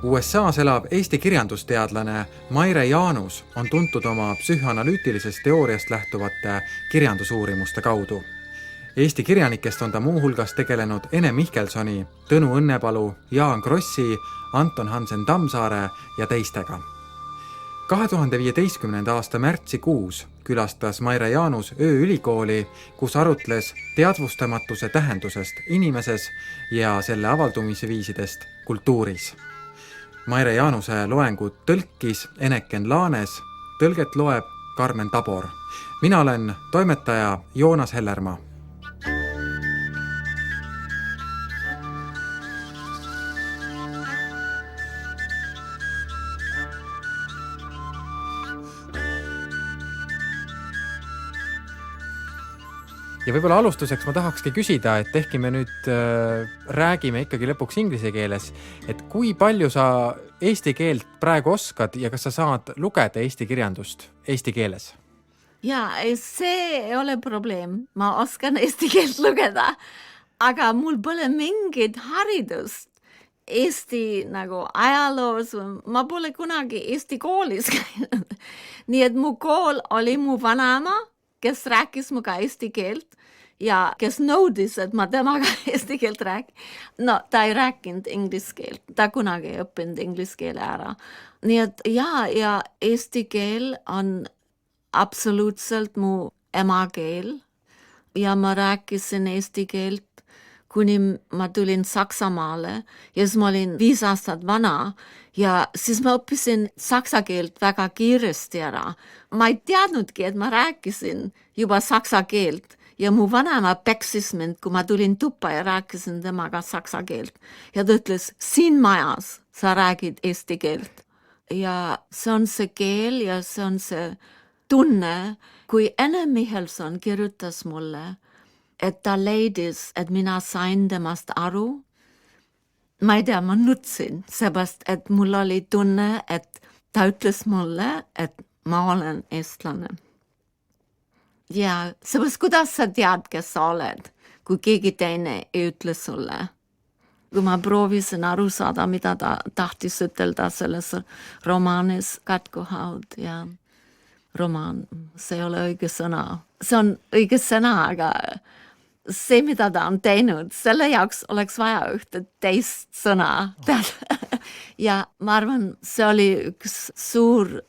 USA's elab Eesti kirjandusteadlane Maire Jaanus on tuntud oma psühhoanalüütilisest teooriast lähtuvate kirjandusuurimuste kaudu. Eesti kirjanikest on ta muuhulgas tegelenud Ene Mihkelsoni, Tõnu Õnnepalu, Jaan Krossi, Anton Hansen Tammsaare ja teistega. 2015. aasta märtsikuus külastas Maire Jaanus ööülikooli, kus arutles teadvustamatuse tähendusest inimeses ja selle avaldumisviisidest kultuuris. Maire Jaanuse loengut tõlkis Eneken Laanes, tõlget loeb Karmen Tabor. Mina olen toimetaja Joonas Hellermaa. Ja võib-olla alustuseks ma tahakski küsida, et ehkki me nüüd räägime ikkagi lõpuks inglise keeles, et kui palju sa eesti keelt praegu oskad ja kas sa saad lugeda eesti kirjandust eesti keeles? Ja, see ei ole probleem. Ma oskan eesti keelt lugeda, aga mul pole mingit haridust eesti nagu ajaloos. Ma pole kunagi eesti koolis käinud. Nii et mu kool oli mu vanaema, kes rääkis muga eesti keelt ja kes nõudis, et ma temaga eesti keelt rääk. No, ta ei rääkinud inglise keelt. Ta kunagi ei õppinud inglise keele ära. Nii et ja eesti keel on absoluutselt mu emakeel ja ma rääkisin eesti keelt, kuni ma tulin Saksamaale ja siis ma olin 5 aastat vana ja siis ma õppisin saksa keelt väga kiiresti ära. Ma ei teadnudki, et ma rääkisin juba saksa keelt ja mu vanema peksis mind, kui ma tulin tuppa ja rääkisin temaga saksa keelt. Ja ta ütles, siin majas sa räägid eesti keelt. Ja see on see keel ja see on see tunne, kui Ene Mihkelson kirjutas mulle, et ta leidis, et mina sain temast aru. Ma ei tea, ma nutsin, seepärast, et mul oli tunne, et ta ütles mulle, et ma olen eestlane. Ja seepärast, kuidas sa tead, kes sa oled, kui keegi teine ei ütle sulle? Kui ma proovisin aru saada, mida ta tahtis ütelda selles romaanis Katkuhaud ja romaan, see ei ole õige sõna. See on õige sõna, aga see, mida ta on teinud, selle jaoks oleks vaja ühte teist sõna. Ja ma arvan, see oli üks suur,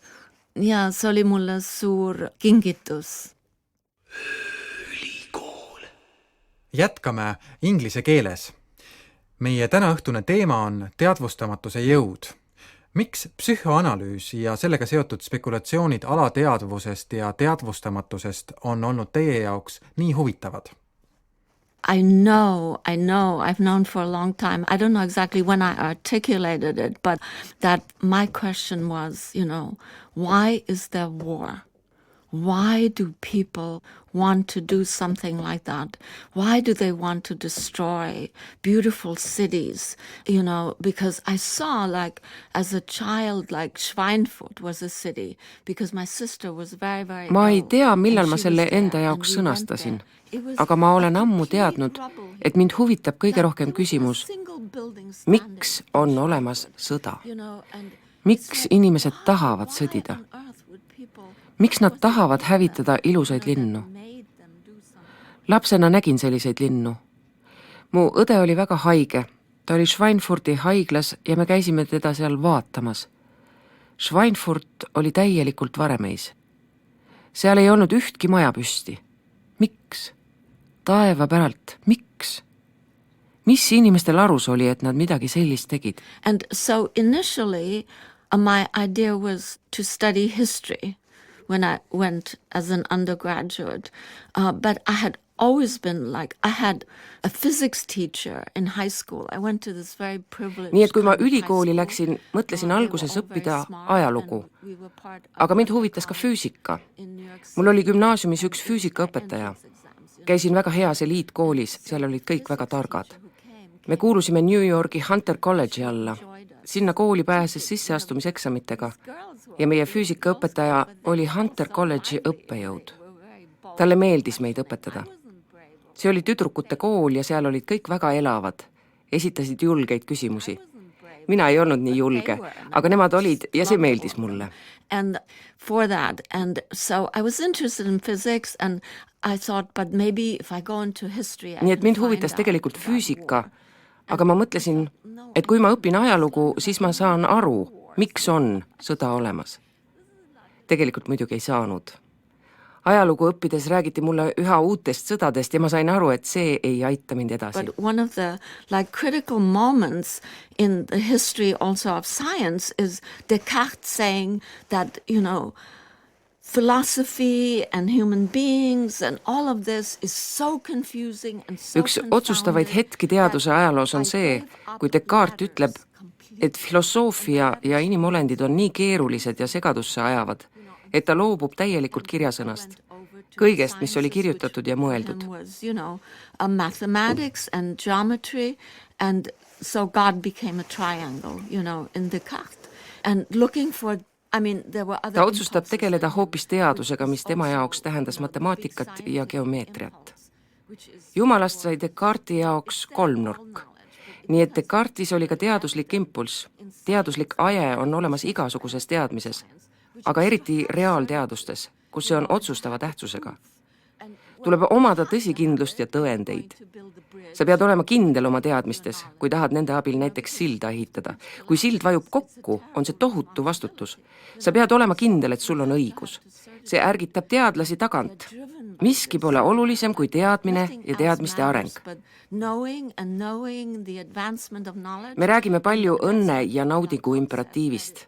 ja see oli mulle suur kingitus. Ülikool. Jätkame inglise keeles. Meie tänaõhtune teema on teadvustamatuse jõud. Miks psühhoanalüüs ja sellega seotud spekulatsioonid alateadvusest ja teadvustamatusest on olnud teie jaoks nii huvitavad? I know, I've known for a long time. I don't know exactly when I articulated it, but that my question was, why is there war? Why do people want to do something like that? Why do they want to destroy beautiful cities? Because I saw, as a child, Schweinfurt was a city, because my sister was very, very Ma ei tea, millal ma selle enda jaoks sõnastasin, aga ma olen ammu teadnud, et mind huvitab kõige rohkem küsimus, miks on olemas sõda? Miks inimesed tahavad sõdida? Miks nad tahavad hävitada ilusaid linnu? Lapsena nägin selliseid linnu. Mu õde oli väga haige. Ta oli Schweinfurti haiglas ja me käisime teda seal vaatamas. Schweinfurt oli täielikult varemeis. Seal ei olnud ühtki maja püsti. Miks? Taeva päralt. Miks? Mis inimestel arus oli, et nad midagi sellist tegid? And so initially my idea was to study history when I went as an undergraduate. But I had always been I had a physics teacher in high school. I went to this very privileged... Nii et kui ma ülikooli läksin, mõtlesin alguses õppida ajalugu. Aga mind huvitas ka füüsika. Mul oli gümnaasiumis üks füüsikaõpetaja. Käisin väga heas eliitkoolis, seal olid kõik väga targad. Me kuulusime New Yorki Hunter College'i alla. Sinna kooli pääses sisseastumiseksamitega ja meie füüsikaõpetaja oli Hunter College'i õppejõud. Talle meeldis meid õpetada. See oli tüdrukute kool ja seal olid kõik väga elavad, esitasid julgeid küsimusi. mina ei olnud nii julge, aga nemad olid ja see meeldis mulle. And for that, and so I was interested in physics and I thought, but maybe if I go into history I Nii et can mind huvitas find tegelikult out füüsika, aga ma mõtlesin, et kui ma õpin ajalugu, siis ma saan aru, miks on sõda olemas. Tegelikult muidugi ei saanud. Ajalugu õppides räägiti mulle üha uutest sõdadest ja ma sain aru, et see ei aita mind edasi. But one of the critical moments in the history also of science is Descartes saying that, philosophy and human beings and all of this is so confusing and so Üks otsustavaid hetki teaduse ajaloos on see, kui Descartes ütleb, et filosoofia ja inimolendid on nii keerulised ja segadusse ajavad, et ta loobub täielikult kirjasõnast, kõigest, mis oli kirjutatud ja mõeldud. Mathematics and geometry, and so God became a triangle, in Descartes. And looking for, there were other Ta otsustab tegeleda hoopis teadusega, mis tema jaoks tähendas matemaatikat ja geomeetriat. Jumalast sai Descartesi jaoks kolmnurk. Nii et Descartesis oli ka teaduslik impulss. Teaduslik aje on olemas igasuguses teadmises, aga eriti reaalteadustes, kus see on otsustava tähtsusega. Tuleb omada tõsikindlust ja tõendeid. Sa pead olema kindel oma teadmistes, kui tahad nende abil näiteks silda ehitada. Kui sild vajub kokku, on see tohutu vastutus. Sa pead olema kindel, et sul on õigus. See ärgitab teadlasi tagant. Miski pole olulisem kui teadmine ja teadmiste areng. Me räägime palju õnne ja naudingu imperatiivist,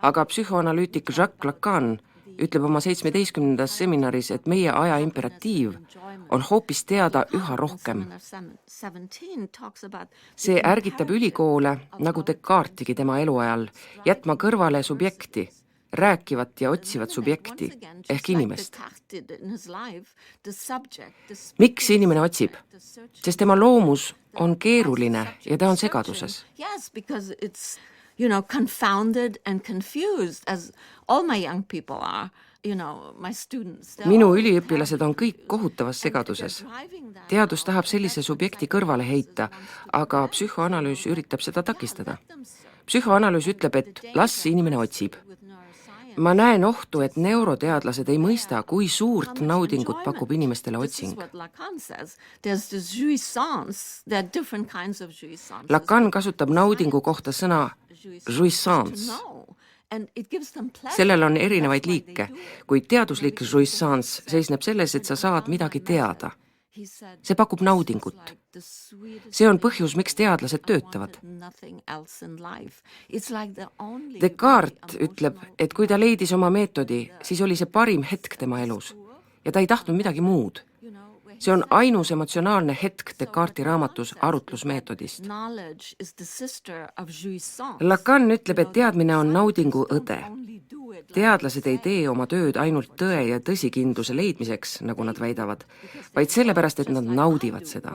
aga psühhoanalüütik Jacques Lacan ütleb oma 17. seminaris, et meie aja imperatiiv on hoopis teada üha rohkem. See ärgitab ülikoole, nagu Descartesigi tema eluajal, jätma kõrvale subjekti, rääkivat ja otsivat subjekti, ehk inimest. Miks inimene otsib? Sest tema loomus on keeruline ja ta on segaduses. Yes, because it's confounded and confused, as all my young people are, my students. Minu üliõpilased on kõik kohutavas segaduses. Teadus tahab sellise subjekti kõrvale heita, aga psühhoanalüüs üritab seda takistada. Psühhoanalüüs ütleb, et las inimene otsib. Ma näen ohtu, et neuroteadlased ei mõista, kui suurt naudingut pakub inimestele otsing. Lacan kasutab naudingu kohta sõna jouissance. Sellel on erinevaid liike, kuid teaduslik jouissance seisneb selles, et sa saad midagi teada. See pakub naudingut. See on põhjus, miks teadlased töötavad. Descartes ütleb, et kui ta leidis oma meetodi, siis oli see parim hetk tema elus ja ta ei tahtnud midagi muud. See on ainus emotsionaalne hetk Descartesi raamatus arutlusmeetodist. Lacan ütleb, et teadmine on naudingu õde. Teadlased ei tee oma tööd ainult tõe ja tõsikindluse leidmiseks, nagu nad väidavad, vaid sellepärast, et nad naudivad seda.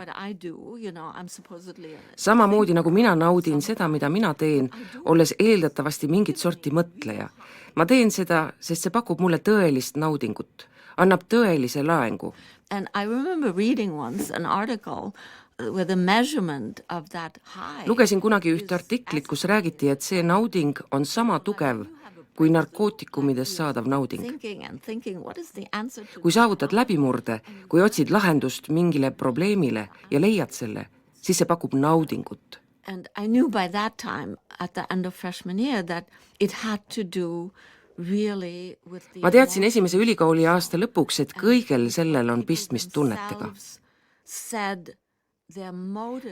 Samamoodi nagu mina naudin seda, mida mina teen, olles eeldatavasti mingit sorti mõtleja. Ma teen seda, sest see pakub mulle tõelist naudingut, annab tõelise laengu. And I remember reading once an article with a measurement of that high. Lugesin kunagi ühte artiklit, kus räägiti, et see nauding on sama tugev kui narkootikumidest saadav nauding. Kui saavutad läbimurde, kui otsid lahendust mingile probleemile ja leiad selle, siis see pakub naudingut. And I knew by that time, at the end of freshman year, that it had to do Ma teadsin esimese ülikooli aasta lõpuks, et kõigel sellel on pistmist tunnetega.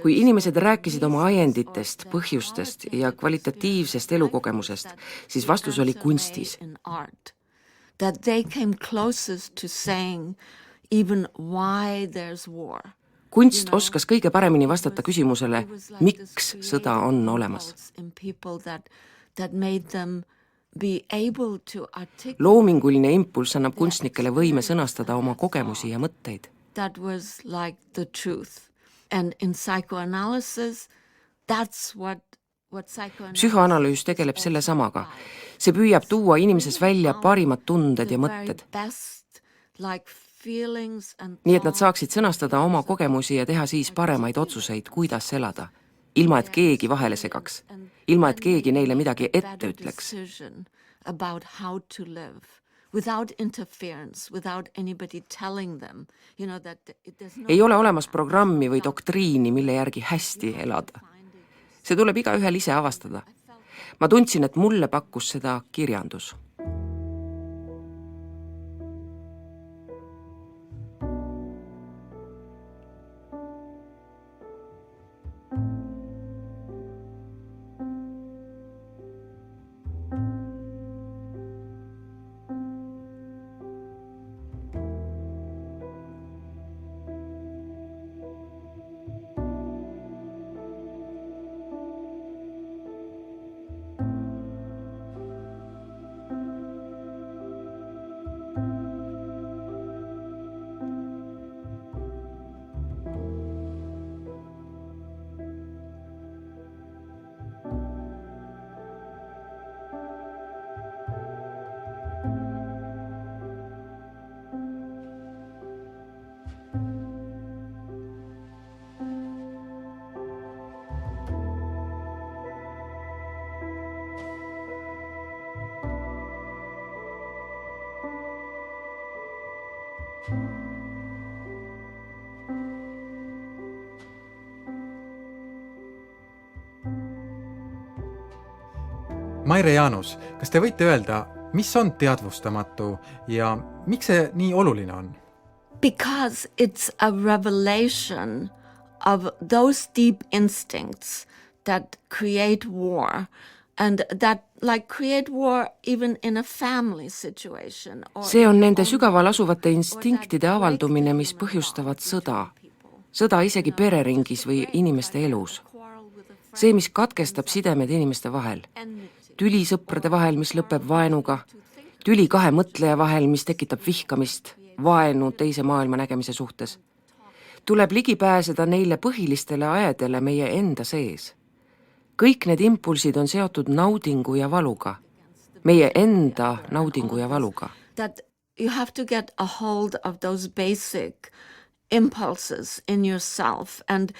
Kui inimesed rääkisid oma ajenditest, põhjustest ja kvalitatiivsest elukogemusest, siis vastus oli kunstis. Kunst oskas kõige paremini vastata küsimusele, miks sõda on olemas. Loominguline impulss annab kunstnikele võime sõnastada oma kogemusi ja mõtteid. That was like the truth. And in psychoanalysis, that's what Psühhoanalüüs tegeleb selle samaga. See püüab tuua inimeses välja parimad tunded ja mõtted. Nii et nad saaksid sõnastada oma kogemusi ja teha siis paremaid otsuseid, kuidas elada, ilma et keegi vahele segaks. ilma et keegi neile midagi ette ütleks. About how to live without interference, without anybody telling them, that there's no... Ei ole olemas programmi või doktriini, mille järgi hästi elada. See tuleb igaühel ise avastada. Ma tundsin, et mulle pakkus seda kirjandus. Maire Jaanus, kas te võite öelda, mis on teadvustamatu ja miks see nii oluline on? Because it's a revelation of those deep instincts that create war and that create war even in a family situation. See on nende sügaval asuvate instinktide avaldumine, mis põhjustavad sõda. Sõda isegi pereringis või inimeste elus. See, mis katkestab sidemed inimeste vahel. Tüli sõprade vahel, mis lõpeb vaenuga. Tüli kahe mõtleja vahel, mis tekitab vihkamist, vaenu teise maailma nägemise suhtes. Tuleb ligi pääseda neile põhilistele aedele meie enda sees. Kõik need impulsid on seotud naudingu ja valuga. Meie enda naudingu ja valuga. That you have to get a hold of those basic impulses in yourself, and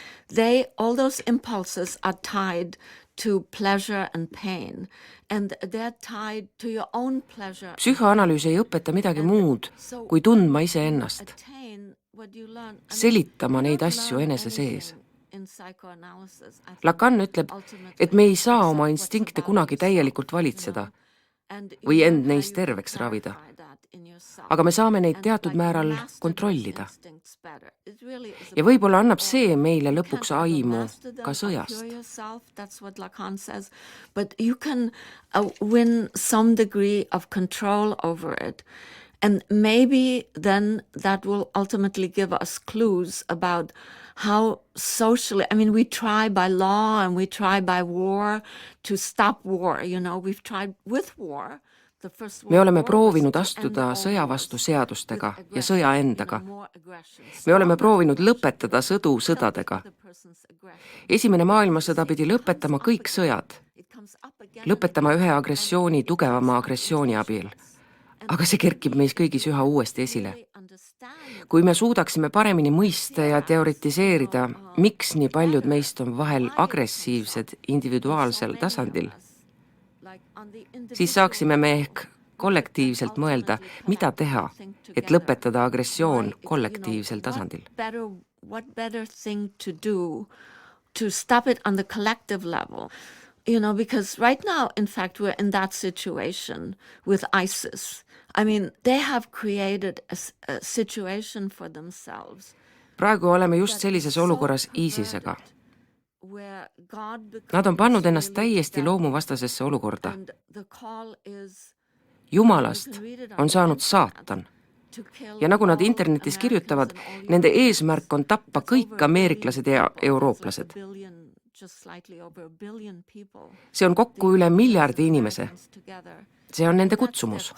all those impulses are tied to pleasure and pain, and they're tied to your own pleasure. Psühhoanalüüs ei õpeta midagi muud, kui tundma iseennast, selitama neid asju enese sees. Lacan ütleb, et me ei saa oma instinkte kunagi täielikult valitseda või end neist terveks ravida. Aga me saame neid teatud määral kontrollida. Ja võib-olla annab see meile lõpuks aimu ka sõjast. But you can win some degree of control over it. And maybe then that will ultimately give us clues about how socially, we try by law and we try by war to stop war, we've tried with war. Me oleme proovinud astuda sõja vastu seadustega ja sõja endaga. Me oleme proovinud lõpetada sõdu sõdadega. Esimene maailmasõda pidi lõpetama kõik sõjad. Lõpetama ühe agressiooni tugevama agressiooni abil. Aga see kerkib meis kõigis üha uuesti esile. Kui me suudaksime paremini mõista ja teoritiseerida, miks nii paljud meist on vahel agressiivsed individuaalsel tasandil, siis saaksime me ehk kollektiivselt mõelda, mida teha, et lõpetada agressioon kollektiivsel tasandil. What better thing to do to stop it on the collective level? Because right now, in fact, we're in that situation with ISIS. They have created a situation for themselves. Praegu oleme just sellises olukorras ISISega. Nad on pannud ennast täiesti loomuvastasesse olukorda. Jumalast on saanud saatan. Ja nagu nad internetis kirjutavad, nende eesmärk on tappa kõik ameeriklased ja eurooplased. See on kokku üle miljardi inimese. See on nende kutsumus.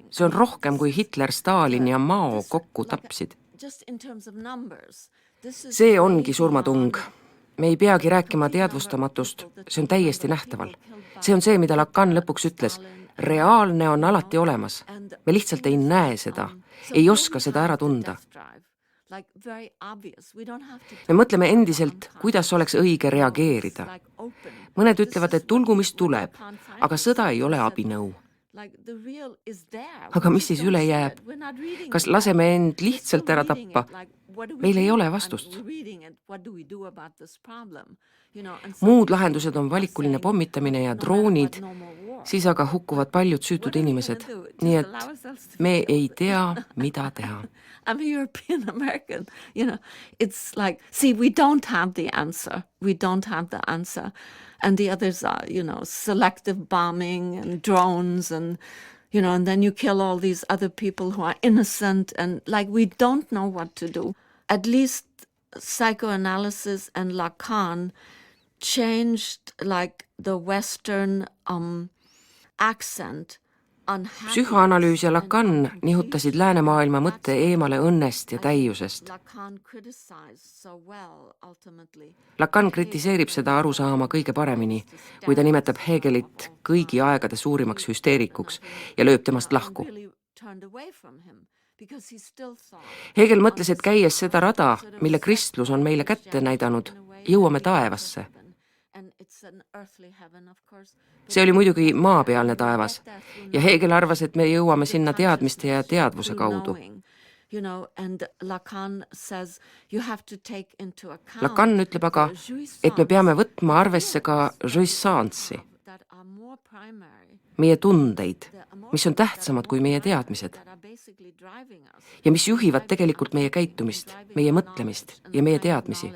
See on rohkem kui Hitler, Stalin ja Mao kokku tapsid. See ongi surmatung. Me ei peagi rääkima teadvustamatust, see on täiesti nähtaval. See on see, mida Lacan lõpuks ütles. Reaalne on alati olemas. Me lihtsalt ei näe seda, ei oska seda ära tunda. Me mõtleme endiselt, kuidas oleks õige reageerida. mõned ütlevad, et tulgu mis tuleb, aga sõda ei ole abinõu. Aga mis siis üle jääb? Kas laseme end lihtsalt ära tappa? Meil ei ole vastust. Muud lahendused on valikuline pommitamine ja droonid, siis aga hukkuvad paljud süütud inimesed. Nii et me ei tea, mida teha. I'm a European American, it's like, see, we don't have the answer. We don't have the answer. And the others are, selective bombing and drones and then you kill all these other people who are innocent and like we don't know what to do. At least psychoanalysis and Lacan changed like the Western accent. Psühhoanalüüs ja Lacan nihutasid läänemaailma mõtte eemale õnnest ja täiusest. Lacan kritiseerib seda arusaama kõige paremini, kui ta nimetab Hegelit kõigi aegade suurimaks hüsteerikuks ja lööb temast lahku. Hegel mõtles, et käies seda rada, mille kristlus on meile kätte näidanud, jõuame taevasse. See oli muidugi maapealne taevas ja Hegel arvas, et me jõuame sinna teadmiste ja teadvuse kaudu. Lacan ütleb aga, et me peame võtma arvesse ka jouissance'i, meie tundeid, mis on tähtsamad kui meie teadmised ja mis juhivad tegelikult meie käitumist, meie mõtlemist ja meie teadmisi.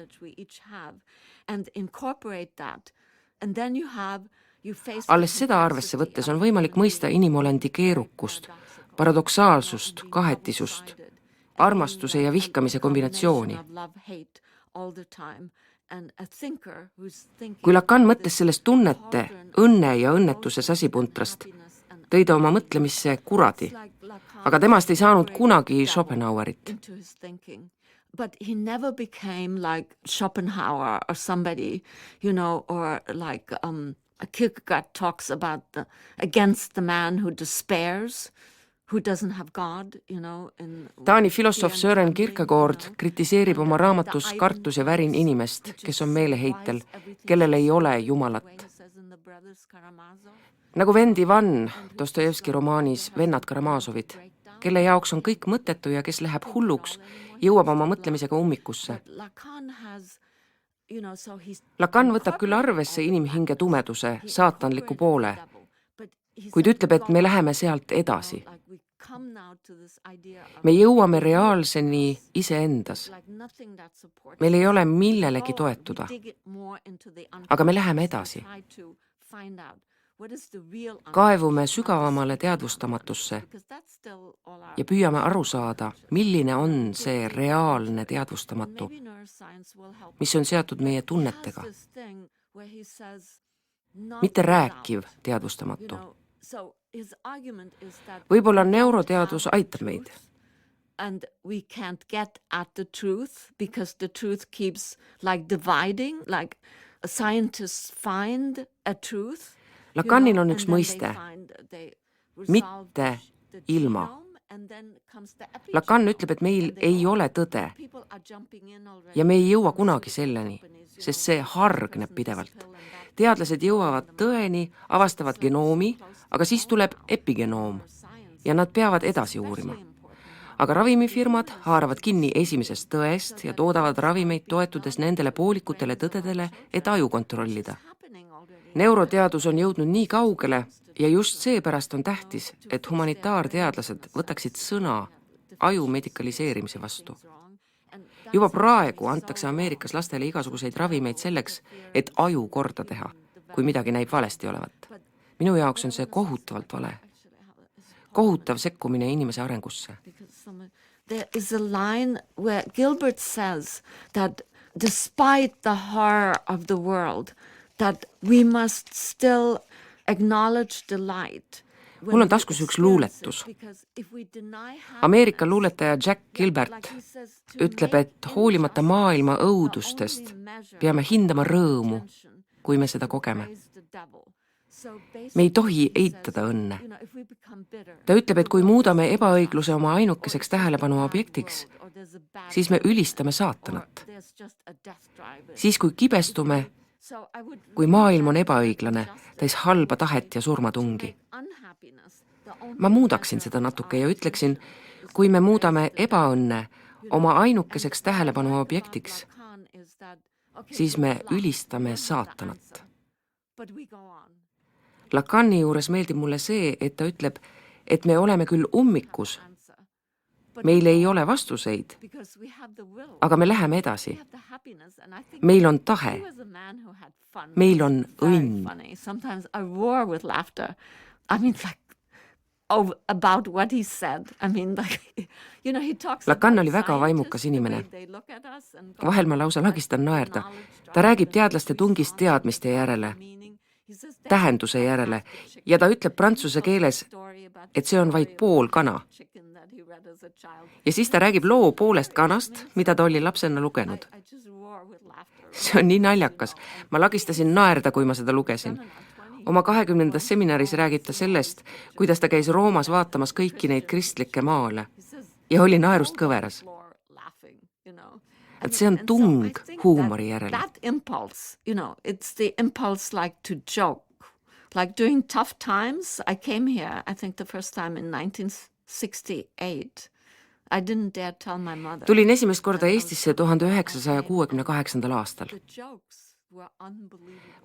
Alles seda arvesse võttes on võimalik mõista inimolendi keerukust, paradoksaalsust, kahetisust, armastuse ja vihkamise kombinatsiooni. Kui Lacan mõtles sellest tunnete, õnne ja õnnetuse sasipuntrast, tõi ta oma mõtlemisse kuradi, aga temast ei saanud kunagi Schopenhauerit. But he never became like Schopenhauer or somebody, or like Kierkegaard talks about against the man who despairs, who doesn't have God, Taani filosoof Søren Kierkegaard kritiseerib oma raamatus Kartus ja värin inimest, kes on meeleheitel, kellel ei ole Jumalat. Nagu vend Ivan Dostojevski romaanis Vennad Karamaazovid, kelle jaoks on kõik mõttetu ja kes läheb hulluks, jõuab oma mõtlemisega ummikusse. Lacan võtab küll arvesse inimhinge tumeduse, saatanliku poole, kuid ütleb, et me läheme sealt edasi. Me jõuame reaalseni iseendas. Meil ei ole millelegi toetuda, aga me läheme edasi. Kaevume sügavamale teadvustamatusse ja püüame aru saada, milline on see reaalne teadvustamatu, mis on seatud meie tunnetega. Mitte rääkiv teadvustamatu. Võib-olla neuroteadus aitab meid. And we can't get at the truth because the truth keeps like dividing, like scientists find a truth. Lacanil on üks mõiste, mitte ilma. Lacan ütleb, et meil ei ole tõde ja me ei jõua kunagi selleni, sest see hargneb pidevalt. Teadlased jõuavad tõeni, avastavad genoomi, aga siis tuleb epigenoom ja nad peavad edasi uurima. Aga ravimifirmad haaravad kinni esimesest tõest ja toodavad ravimeid toetudes nendele poolikutele tõdedele, et aju kontrollida. Neuroteadus on jõudnud nii kaugele ja just seepärast on tähtis, et humanitaarteadlased võtaksid sõna aju medikaliseerimise vastu. Juba praegu antakse Ameerikas lastele igasuguseid ravimeid selleks, et aju korda teha, kui midagi näib valesti olevat. Minu jaoks on see kohutavalt vale. Kohutav sekkumine inimese arengusse. There is a line where Gilbert says that despite the horror of the world, that we must still acknowledge the light. Mul on taskus üks luuletus. Ameerika luuletaja Jack Gilbert ütleb, et hoolimata maailma õudustest peame hindama rõõmu, kui me seda kogeme. Me ei tohi eitada õnne. Ta ütleb, et kui muudame ebaõigluse oma ainukeseks tähelepanu objektiks, siis me ülistame saatanat. Siis kui kibestume, kui maailm on ebaõiglane, täis halba tahet ja surmatungi. Ma muudaksin seda natuke ja ütleksin, kui me muudame ebaõnne oma ainukeseks tähelepanu objektiks, siis me ülistame saatanat. Lacani juures meeldib mulle see, et ta ütleb, et me oleme küll ummikus, meil ei ole vastuseid, aga me läheme edasi. Meil on tahe, meil on õnn. Lacan oli väga vaimukas inimene. Vahel ma lausa lagistan naerda. Ta räägib teadlaste tungist teadmiste järele, tähenduse järele ja ta ütleb prantsuse keeles, et see on vaid pool kana. Ja siis ta räägib loo poolest kanast, mida ta oli lapsena lugenud. See on nii naljakas. Ma lagistasin naerda, kui ma seda lugesin. Oma 20. seminaris räägib ta sellest, kuidas ta käis Roomas vaatamas kõiki neid kristlikke maale ja oli naerust kõveras. Et see on tung huumori järele. That impulse, it's the impulse like to joke. Like during tough times, I came here, I think the first time in 1968. I didn't dare tell my mother. Tulin esimest korda Eestisse 1968. aastal.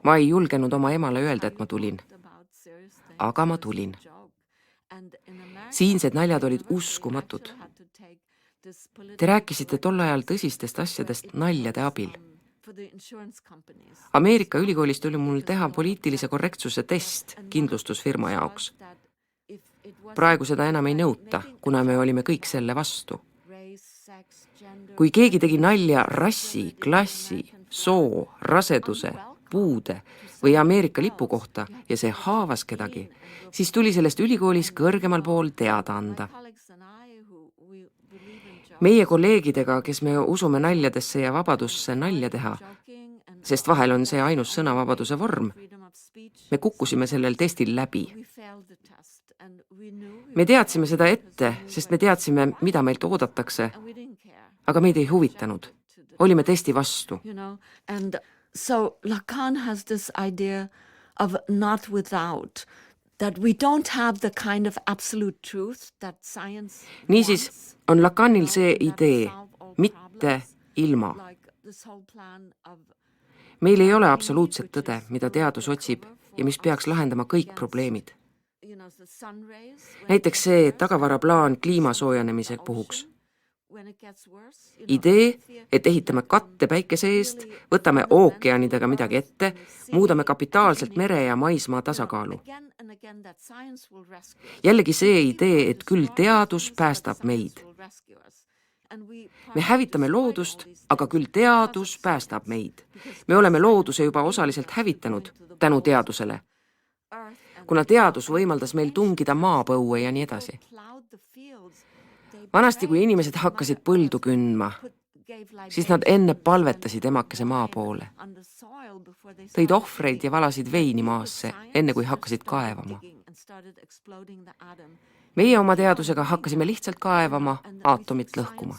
Ma ei julgenud oma emale öelda, et ma tulin. Aga ma tulin. Siinsed naljad olid uskumatud. Te rääkisite tol ajal tõsistest asjadest naljade abil. Ameerika ülikoolist oli mul teha poliitilise korrektsuse test kindlustusfirma jaoks. Praegu seda enam ei nõuta, kuna me olime kõik selle vastu. Kui keegi tegi nalja rassi, klassi, soo, raseduse, puude või Ameerika lipu kohta ja see haavas kedagi, siis tuli sellest ülikoolis kõrgemal pool teada anda. Meie kolleegidega, kes me usume naljadesse ja vabadusse nalja teha, sest vahel on see ainus sõnavabaduse vorm, me kukkusime sellel testil läbi. Me teadsime seda ette, sest me teadsime, mida meilt oodatakse, aga meid ei huvitanud. Olime testi vastu. And so Lacan has this idea of not without, that we don't have the kind of absolute truth that science Niisiis on Lacanil see idee, mitte ilma. Meil ei ole absoluutset tõde, mida teadus otsib ja mis peaks lahendama kõik probleemid. Näiteks see tagavaraplaan kliima soojenemise puhuks. Idee, et ehitame katte päikese eest, võtame ookeanidega midagi ette, muudame kapitaalselt mere ja maismaa tasakaalu. Jällegi see idee, et küll teadus päästab meid. Me hävitame loodust, aga küll teadus päästab meid. Me oleme looduse juba osaliselt hävitanud tänu teadusele, kuna teadus võimaldas meil tungida maapõue ja nii edasi. Vanasti, kui inimesed hakkasid põldu kündma, siis nad enne palvetasid emakese maa poole. Tõid ohvreid ja valasid veini maasse, enne kui hakkasid kaevama. Meie oma teadusega hakkasime lihtsalt kaevama, aatomit lõhkuma.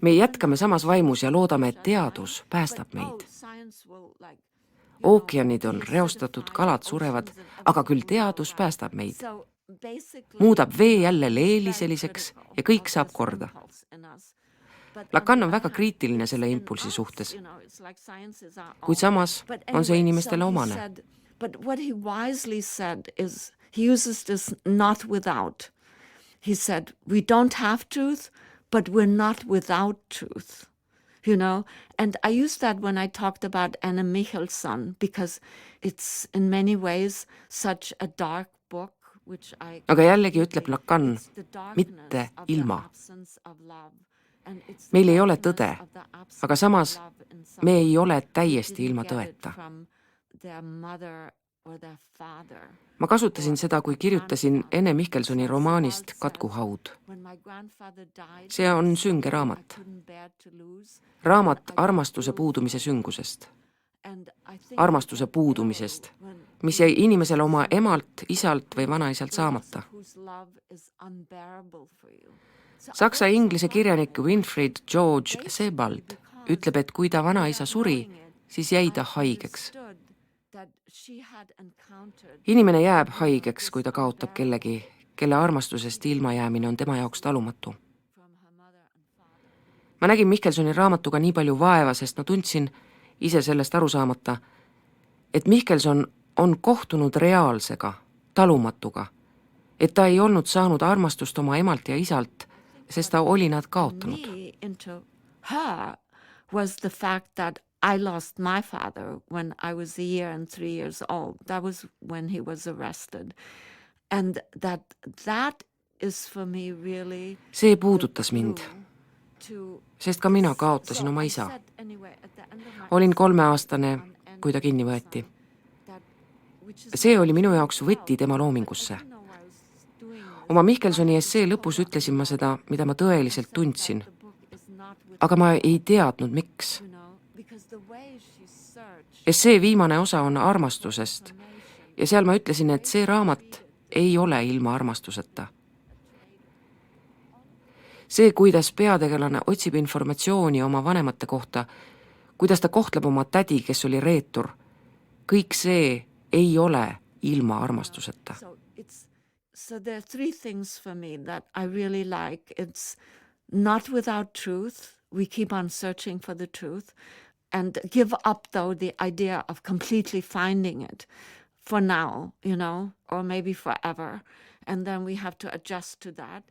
Me jätkame samas vaimus ja loodame, et teadus päästab meid. Ookeanid on reostatud, kalad surevad, aga küll teadus päästab meid. Muudab vee jälle leeliseliseks ja kõik saab korda. Lacan on väga kriitiline selle impulsi suhtes, kuid samas on see inimestele omane. But what he wisely said is, he uses this not without. He said, we don't have truth, but we're not without truth. And I used that when I talked about Anna Michelsson, because it's in many ways such a dark book. Aga jällegi ütleb Lacan, mitte ilma. Meil ei ole tõde, aga samas me ei ole täiesti ilma tõeta. Ma kasutasin seda, kui kirjutasin Ene Michelssoni romaanist Katkuhaud. See on sünge raamat. Raamat armastuse puudumise süngusest. Armastuse puudumisest, mis jäi inimesele oma emalt, isalt või vanaisalt saamata. Saksa ja inglise kirjanik Winfried George Sebald ütleb, et kui ta vanaisa suri, siis jäi ta haigeks. Inimene jääb haigeks, kui ta kaotab kellegi, kelle armastusest ilmajäämine on tema jaoks talumatu. Ma nägin Mihkelsoni raamatuga nii palju vaeva, sest ma tundsin, ise sellest aru saamata, et Mihkelson on kohtunud reaalsega, talumatuga, et ta ei olnud saanud armastust oma emalt ja isalt, sest ta oli nad kaotanud. Her was the fact that I lost my father when I was a year and 3 years old. That was when he was arrested. And that is for me really... See puudutas mind, sest ka mina kaotasin oma isa. Olin 3-aastane, kui ta kinni võeti. See oli minu jaoks võti tema loomingusse. Oma Mihkelsoni essee lõpus ütlesin ma seda, mida ma tõeliselt tundsin. Aga ma ei teadnud, miks. Essee viimane osa on armastusest ja seal ma ütlesin, et see raamat ei ole ilma armastuseta. See, kuidas peategelane otsib informatsiooni oma vanemate kohta, kuidas ta kohtleb oma tädi, kes oli reetur, kõik see ei ole ilma armastuseta. So there are 3 things for me that I really like. It's not without truth. We keep on searching for the truth and give up, though, the idea of completely finding it for now, or maybe forever. And then we have to adjust to that.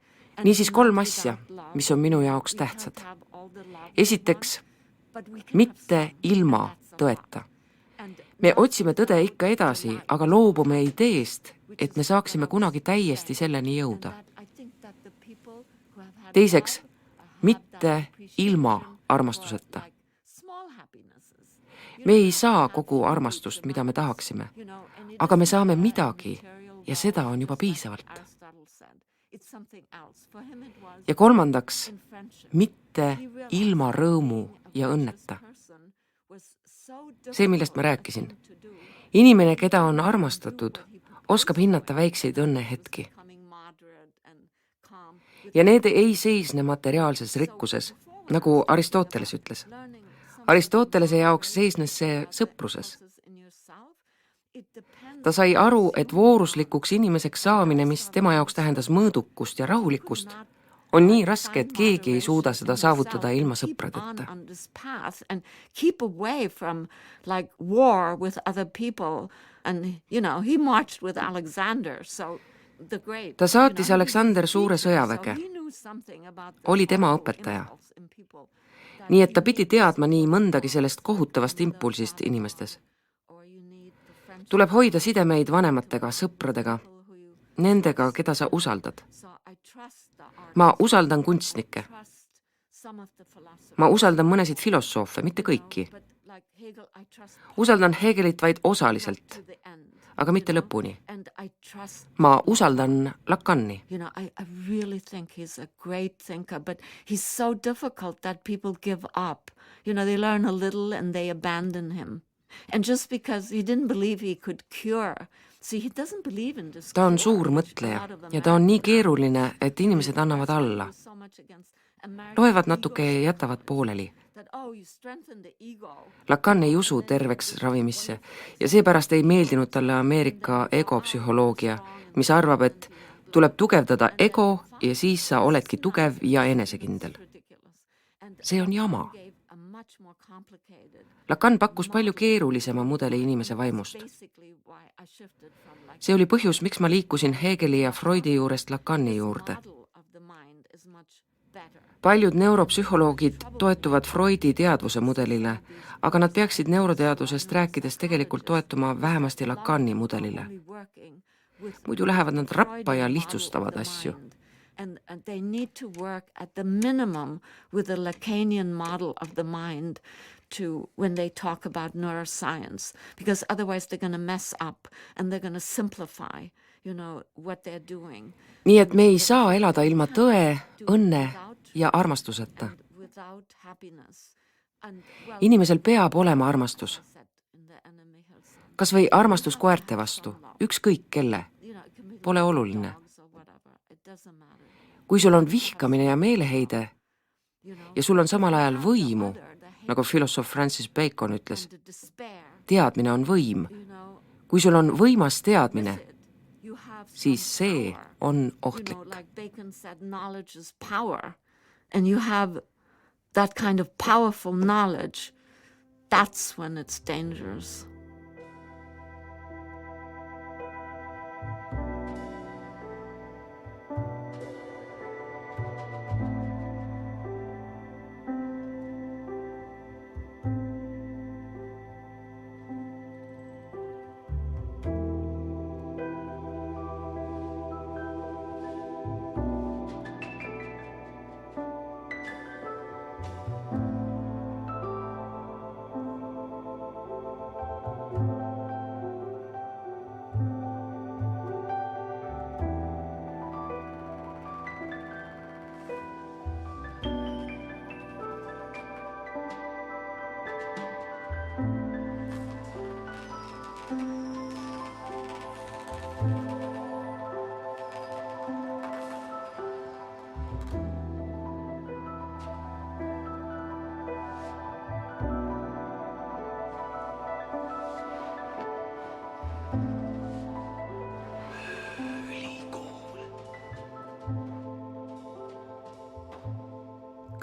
Niisiis 3 asja, mis on minu jaoks tähtsad. Esiteks, mitte ilma tõeta. Me otsime tõde ikka edasi, aga loobume ideest, et me saaksime kunagi täiesti selleni jõuda. Teiseks, mitte ilma armastuseta. Me ei saa kogu armastust, mida me tahaksime, aga me saame midagi ja seda on juba piisavalt. Ja kolmandaks, mitte ilma rõõmu ja õnneta. See, millest ma rääkisin. Inimene, keda on armastatud, oskab hinnata väikseid õnnehetki. Ja need ei seisne materiaalses rikkuses, nagu Aristoteles ütles. Aristotelese jaoks seisnes see sõpruses. Ta sai aru, et vooruslikuks inimeseks saamine, mis tema jaoks tähendas mõõdukust ja rahulikkust, on nii raske, et keegi ei suuda seda saavutada ilma sõpradeta. Keep away from like war with other people and he marched with Alexander, so the great. Ta saatis Aleksander suure sõjaväge. Oli tema õpetaja. Nii et ta pidi teadma nii mõndagi sellest kohutavast impulsist inimestes. Tuleb hoida sidemeid vanematega, sõpradega, nendega, keda sa usaldad. Ma usaldan kunstnikke. Ma usaldan mõnesid filosoofe, mitte kõiki. Usaldan Hegelit vaid osaliselt, aga mitte lõpuni. Ma usaldan Lacani. I really think he's a great thinker, but he's so difficult that people give up. They learn a little and they abandon him. And just because he didn't believe he could cure, see, he doesn't believe in this. Ta on suur mõtleja ja ta on nii keeruline, et inimesed annavad alla. Loevad natuke ja jätavad pooleli. Lacan ei usu terveks ravimisse ja seepärast ei meeldinud talle Ameerika egopsühholoogia, mis arvab, et tuleb tugevdada ego ja siis sa oledki tugev ja enesekindel. See on jama. Lacan pakkus palju keerulisema mudeli inimese vaimust. See oli põhjus, miks ma liikusin Hegeli ja Freudi juurest Lacani juurde. Paljud neuropsühholoogid toetuvad Freudi teadvuse mudelile, aga nad peaksid neuroteadusest rääkides tegelikult toetuma vähemasti Lacani mudelile. Muidu lähevad nad rappa ja lihtsustavad asju. And they need to work at the minimum with the Lacanian model of the mind when they talk about neuroscience, because otherwise they're going to mess up and they're going to simplify, what they're doing. Nii et me ei saa elada ilma tõe, õnne ja armastuseta. Inimesel peab olema armastus. Kas või armastus koerte vastu, ükskõik kelle, pole oluline. Kui sul on vihkamine ja meeleheide ja sul on samal ajal võimu, nagu filosoof Francis Bacon ütles, teadmine on võim. Kui sul on võimas teadmine, siis see on ohtlik. Like Bacon said, knowledge is power. And you have that kind of powerful knowledge. That's when it's dangerous.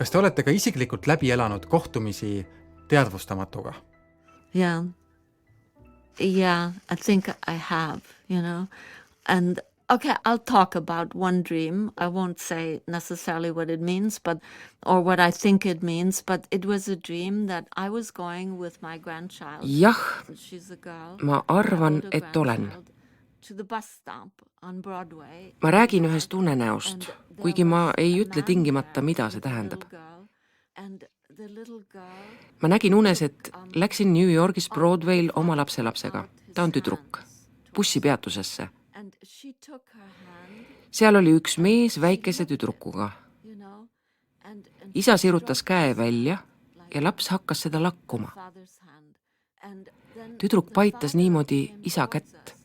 Kas te olete ka isiklikult läbi elanud kohtumisi teadvustamatuga? Yeah. Yeah, I think I have, And okay, I'll talk about one dream. I won't say necessarily what it means, or what I think it means, but it was a dream that I was going with my grandchild. Jah, She's a girl. ma arvan, et olen. To the bus stop on Broadway. Ma räägin ühest unenäost, kuigi ma ei ütle tingimata, mida see tähendab. Ma nägin unes, et läksin New Yorgis Broadwayl oma lapselapsega. Ta on tüdruk. Bussipeatusesse. Seal oli üks mees väikese tüdrukuga. Isa sirutas käe välja ja laps hakkas seda lakkuma. Tüdruk paitas niimoodi isa kätt.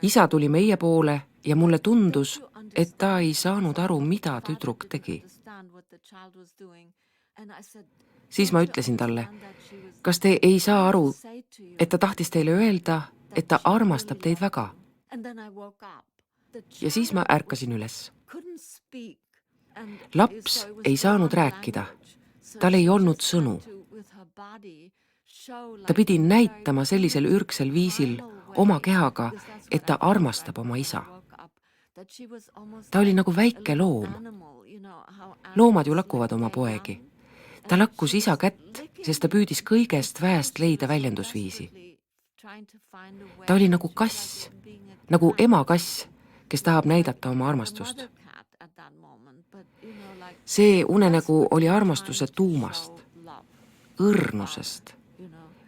Isa tuli meie poole ja mulle tundus, et ta ei saanud aru, mida tüdruk tegi. Siis ma ütlesin talle, kas te ei saa aru, et ta tahtis teile öelda, et ta armastab teid väga. Ja siis ma ärkasin üles. Laps ei saanud rääkida. Tal ei olnud sõnu. Ta pidi näitama sellisel ürgsel viisil oma kehaga, et ta armastab oma isa. Ta oli nagu väike loom. Loomad ju lakuvad oma poegi. Ta lakkus isa kätt, sest ta püüdis kõigest väest leida väljendusviisi. Ta oli nagu kass, nagu ema kass, kes tahab näidata oma armastust. See unenägu oli armastuse tuumast, õrnusest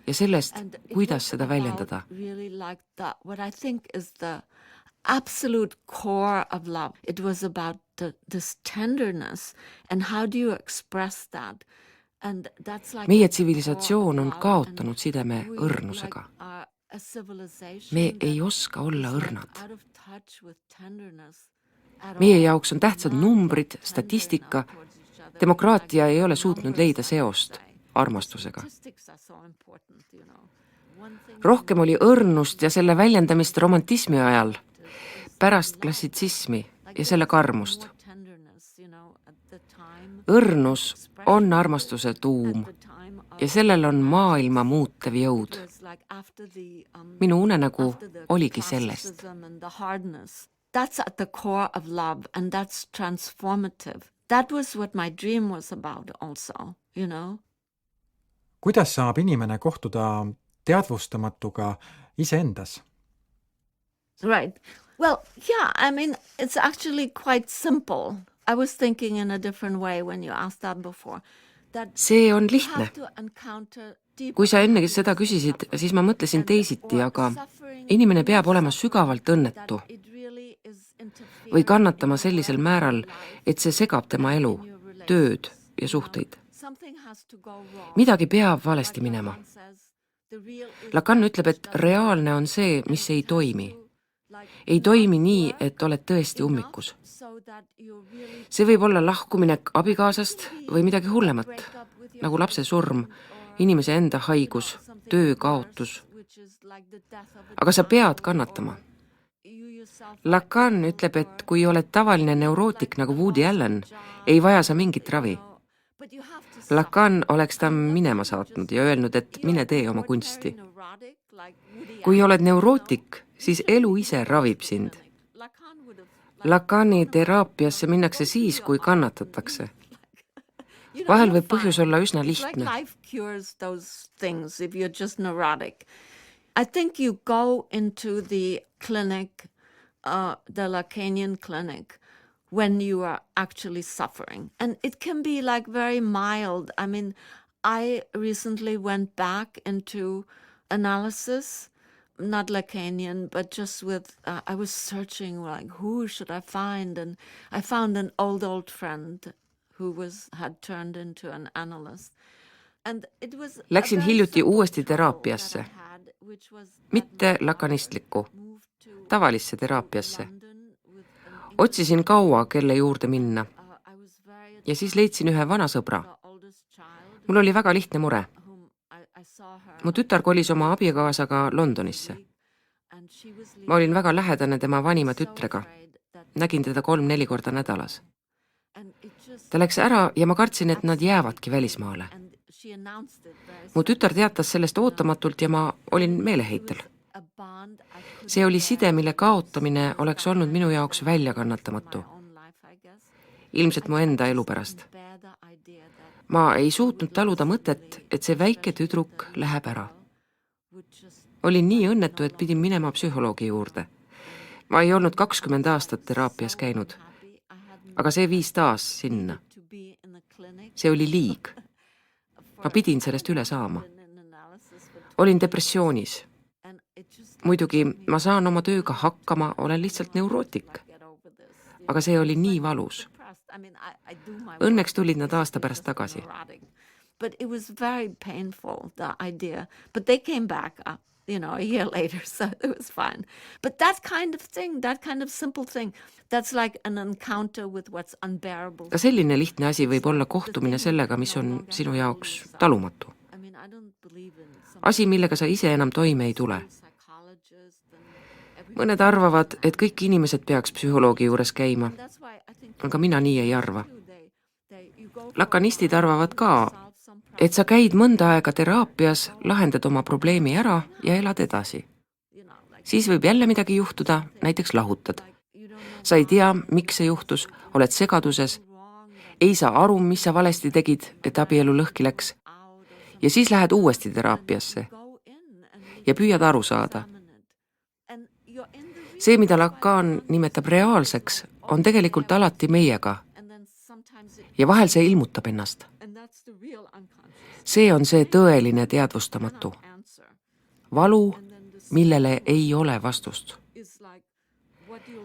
ja sellest, kuidas seda väljendada. Absolute core of love. It was about this tenderness and how do you express that? And that's like meie tsivilisatsioon on kaotanud sideme õrnusega. Me ei oska olla õrnad. Meie jaoks on tähtsad numbrid, statistika. Demokraatia ei ole suutnud leida seost armastusega. Rohkem oli õrnust ja selle väljendamist romantismi ajal, pärast klassitsismi ja selle karmust. Õrnus on armastuse tuum ja sellel on maailma muutev jõud. Minu unenägu oligi sellest. That's at the core of love and that's transformative. That was what my dream was about also, Kuidas saab inimene kohtuda teadvustamatuga iseendas? Right. Well, yeah, I mean, it's actually quite simple. I was thinking in a different way when you asked that before. See on lihtne. Kui sa enne seda küsisid, siis ma mõtlesin teisiti, aga inimene peab olema sügavalt õnnetu või kannatama sellisel määral, et see segab tema elu, tööd ja suhteid. Midagi peab valesti minema. Lacan ütleb, et reaalne on see, mis ei toimi. Ei toimi nii, et oled tõesti ummikus. see võib olla lahkuminek abikaasast või midagi hullemat, nagu lapse surm, inimese enda haigus, töö kaotus. Aga sa pead kannatama. Lacan ütleb, et kui oled tavaline neurootik nagu Woody Allen, ei vaja sa mingit ravi. Lacan oleks ta minema saatnud ja öelnud, et mine tee oma kunsti. Kui oled neurootik, siis elu ise ravib sind. Lacani teraapiasse minnakse siis, kui kannatatakse. Vahel võib põhjus olla üsna lihtne. I think you go into the clinic, the Lacanian clinic, when you are actually suffering. And it can be like very mild. I mean, I recently went back into analysis, not Lacanian, but just with, I was searching like, who should I find? And I found an old friend who had turned into an analyst. And it was Läksin hiljuti uuesti teraapiasse, mitte lakanistlikku, tavalisse teraapiasse. Otsisin kaua, kelle juurde minna. Ja siis leidsin ühe vana sõbra. Mul oli väga lihtne mure. Mu tütar kolis oma abikaasaga Londonisse. Ma olin väga lähedane tema vanima tütrega. Nägin teda 3-4 korda nädalas. Ta läks ära ja ma kartsin, et nad jäävadki välismaale. Mu tütar teatas sellest ootamatult ja ma olin meeleheitel. See oli side, mille kaotamine oleks olnud minu jaoks väljakannatamatu. Ilmselt mu enda elu pärast. Ma ei suutnud taluda mõtet, et see väike tüdruk läheb ära. Olin nii õnnetu, et pidin minema psühholoogi juurde. Ma ei olnud 20 aastat teraapias käinud, aga see viis taas sinna. See oli liig. Ma pidin sellest üle saama. Olin depressioonis. Muidugi ma saan oma tööga hakkama, olen lihtsalt neurootik. Aga see oli nii valus. Õnneks tulid nad aasta pärast tagasi. But it was very painful, the idea. But they came back, a year later, so it was fine. But that kind of thing, that kind of simple thing, that's like an encounter with what's unbearable. Ka selline lihtne asi võib olla kohtumine sellega, mis on sinu jaoks talumatu. Asi, millega sa ise enam toime ei tule. Mõned arvavad, et kõik inimesed peaks psühholoogi juures käima, aga mina nii ei arva. Lakanistid arvavad ka, et sa käid mõnda aega teraapias, lahendad oma probleemi ära ja elad edasi. Siis võib jälle midagi juhtuda, näiteks lahutad. Sa ei tea, miks see juhtus, oled segaduses, ei saa aru, mis sa valesti tegid, et abielu lõhki läks. Ja siis lähed uuesti teraapiasse ja püüad aru saada. See, mida Lacan nimetab reaalseks, on tegelikult alati meiega ja vahel see ilmutab ennast. See on see tõeline teadvustamatu. Valu, millele ei ole vastust.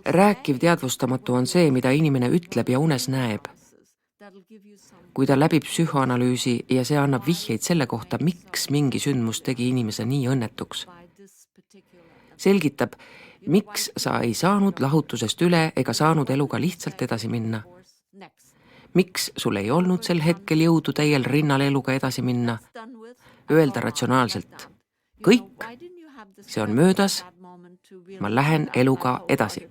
Rääkiv teadvustamatu on see, mida inimene ütleb ja unes näeb. Kui ta läbib psühhoanalüüsi ja see annab vihjeid selle kohta, miks mingi sündmus tegi inimese nii õnnetuks. Selgitab, miks sa ei saanud lahutusest üle ega saanud eluga lihtsalt edasi minna. Miks sul ei olnud sel hetkel jõudu täiel rinnal eluga edasi minna? Öelda ratsionaalselt. Kõik, see on möödas, ma lähen eluga edasi.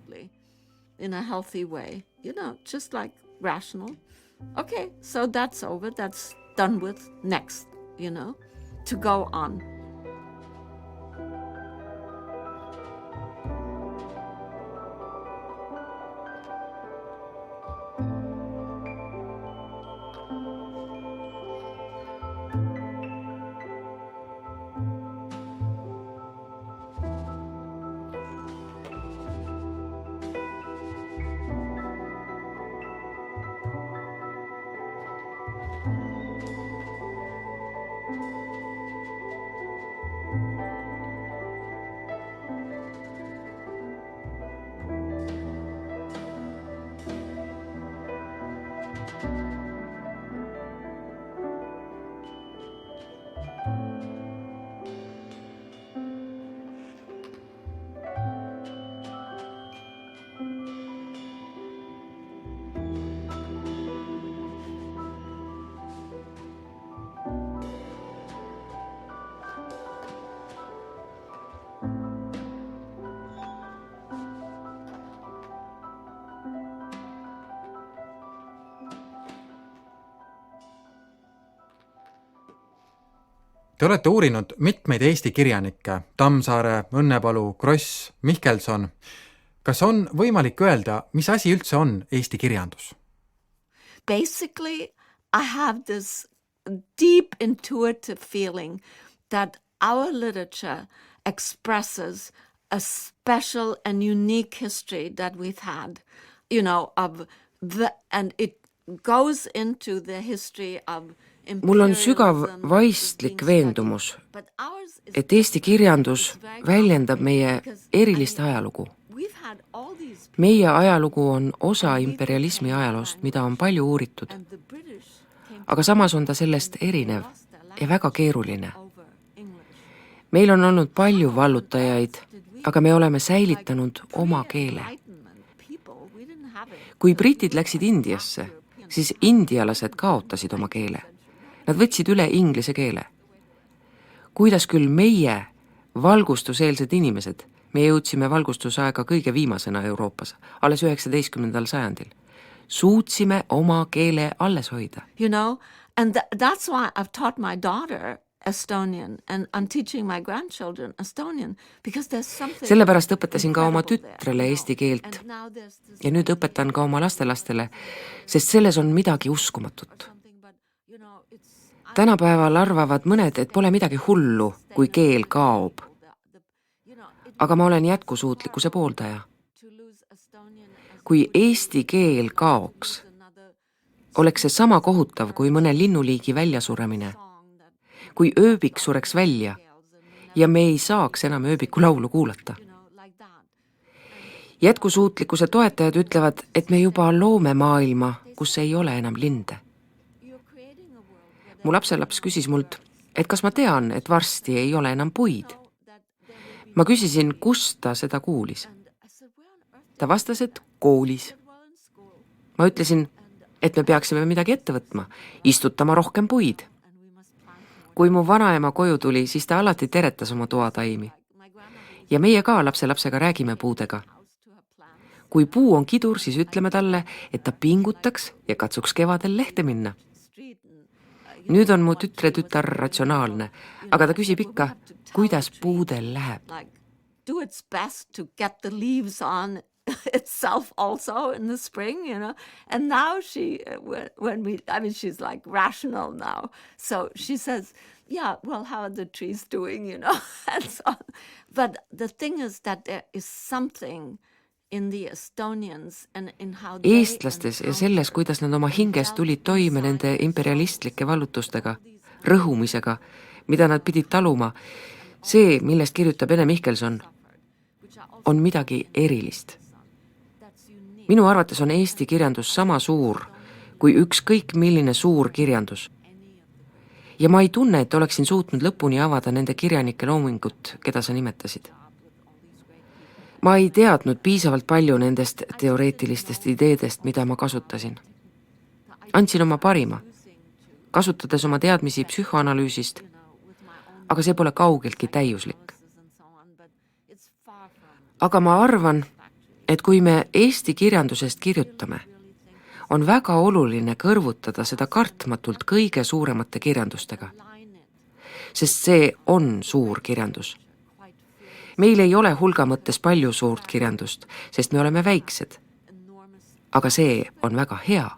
In a healthy way, just like rational. Okay, so that's over, that's done with, next, to go on. Te olete uurinud mitmeid Eesti kirjanikke, Tammsaare, Õnnepalu, Kross, Mihkelson. Kas on võimalik öelda, mis asi üldse on Eesti kirjandus? Basically, I have this deep intuitive feeling that our literature expresses a special and unique history that we've had, and it goes into the history of Mul on sügav vaistlik veendumus, et Eesti kirjandus väljendab meie erilist ajalugu. Meie ajalugu on osa imperialismi ajaloost, mida on palju uuritud. Aga samas on ta sellest erinev ja väga keeruline. Meil on olnud palju vallutajaid, aga me oleme säilitanud oma keele. Kui britid läksid Indiasse, siis indialased kaotasid oma keele. Nad võtsid üle inglise keele. Kuidas küll meie, valgustuseelsed inimesed, me jõudsime valgustusaega kõige viimasena Euroopas, alles 19. sajandil, suutsime oma keele alles hoida. And that's why I've taught my daughter Estonian and I'm teaching my grandchildren Estonian because there's something. Sellepärast õpetasin ka oma tütrele eesti keelt ja nüüd õpetan ka oma lastelastele, sest selles on midagi uskumatut. Tänapäeval arvavad mõned, et pole midagi hullu, kui keel kaob. Aga ma olen jätkusuutlikkuse pooldaja. Kui eesti keel kaoks, oleks see sama kohutav kui mõne linnuliigi väljasuremine. Kui ööbik sureks välja ja me ei saaks enam ööbiku laulu kuulata. Jätkusuutlikkuse toetajad ütlevad, et me juba loome maailma, kus ei ole enam linde. Mu lapselaps küsis mult, et kas ma tean, et varsti ei ole enam puid. Ma küsisin, kust ta seda kuulis. Ta vastas, et koolis. Ma ütlesin, et me peaksime midagi ette võtma, istutama rohkem puid. Kui mu vanaema koju tuli, siis ta alati teretas oma toataimi. Ja meie ka lapselapsega räägime puudega. Kui puu on kidur, siis ütleme talle, et ta pingutaks ja katsuks kevadel lehte minna. Nüüd on mu tütre-tütar ratsionaalne, aga ta küsib ikka, kuidas puudel läheb. Do its best to get the leaves on itself also in the spring, And now she's like rational now. So she says, yeah, well, how are the trees doing, and so on. But the thing is that there is something in the Estonians and in how Eestlastes ja selles, kuidas nad oma hinges tulid toime nende imperialistlike vallutustega, rõhumisega, mida nad pidid taluma, see, millest kirjutab Ene Mihkelson, on midagi erilist. Minu arvates on Eesti kirjandus sama suur kui ükskõik milline suur kirjandus. Ja ma ei tunne, et oleksin suutnud lõpuni avada nende kirjanike loomingut, keda sa nimetasid. Ma ei teadnud piisavalt palju nendest teoreetilistest ideedest, mida ma kasutasin. Andsin oma parima, kasutades oma teadmisi psühhoanalüüsist, aga see pole kaugeltki täiuslik. Aga ma arvan, et kui me Eesti kirjandusest kirjutame, on väga oluline kõrvutada seda kartmatult kõige suuremate kirjandustega. Sest see on suur kirjandus. Meil ei ole hulga mõttes palju suurt kirjandust, sest me oleme väiksed. Aga see on väga hea.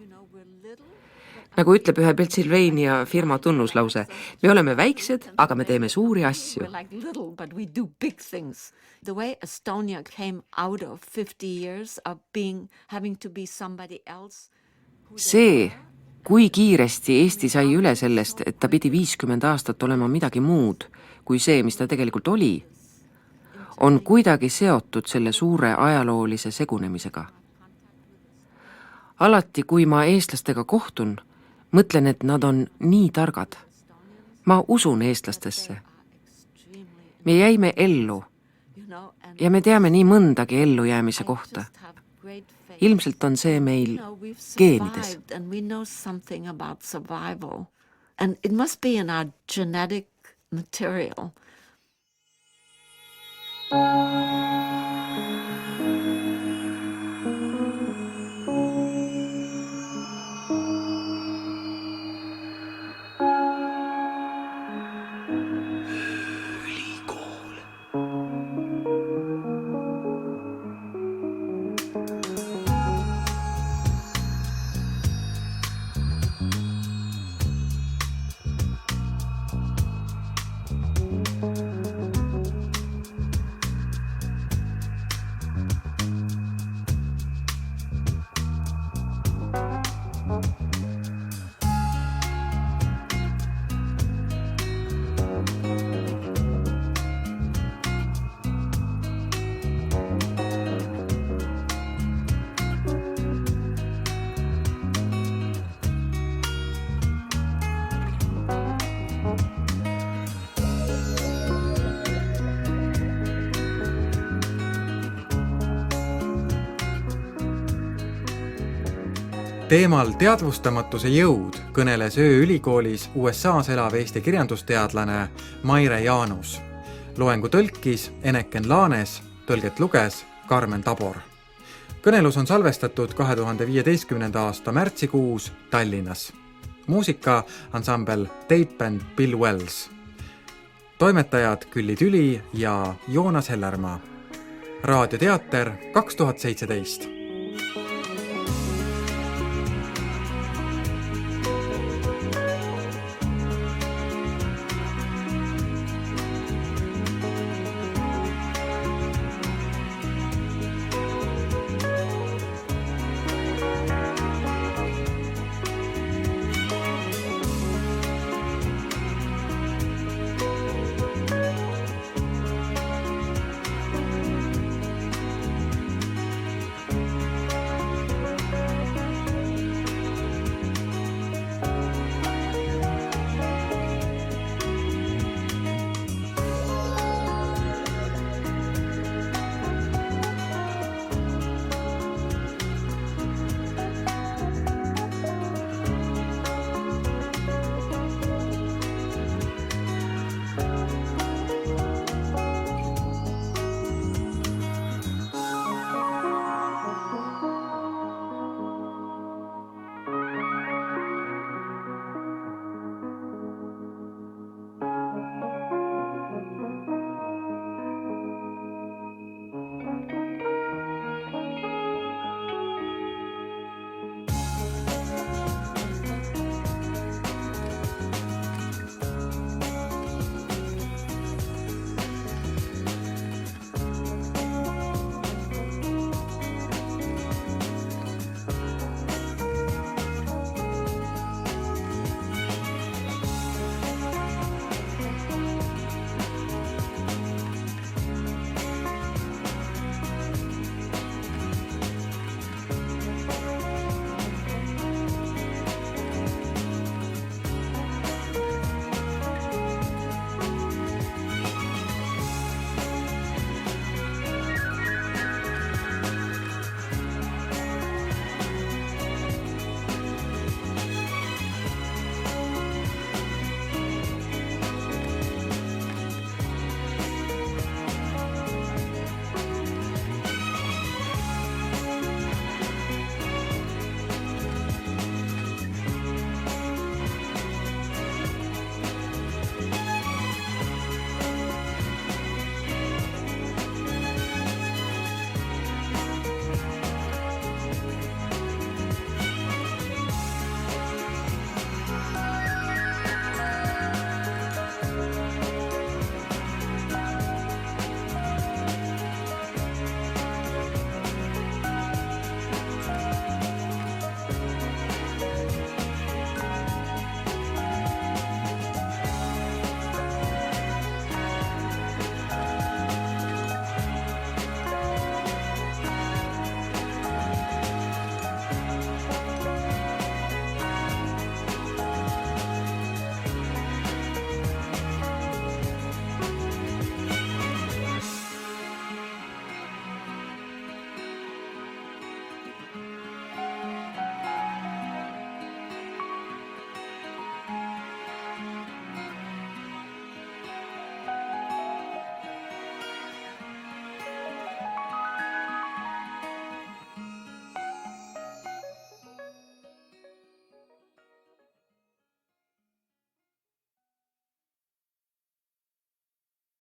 Nagu ütleb ühe Pennsylvania firma tunnuslause, me oleme väiksed, aga me teeme suuri asju. The way Estonia came out of 50 years of having to be somebody else. See, kui kiiresti Eesti sai üle sellest, et ta pidi 50 aastat olema midagi muud kui see, mis ta tegelikult oli, on kuidagi seotud selle suure ajaloolise segunemisega. Alati, kui ma eestlastega kohtun, mõtlen, et nad on nii targad. Ma usun eestlastesse. Me jäime ellu ja me teame nii mõndagi ellujäämise kohta. Ilmselt on see meil geenides. And we know something about survival. And it must be in our genetic material. Teemal teadvustamatuse jõud kõneles ööülikoolis USA's elav eesti kirjandusteadlane Maire Jaanus. Loengu tõlkis Eneken Laanes, tõlget luges Karmen Tabor. Kõnelus on salvestatud 2015. aasta märtsikuus Tallinnas. Muusika ansambel Tape and Bill Wells. Toimetajad Külli Tüli ja Joonas Hellermaa. Raadioteater 2017.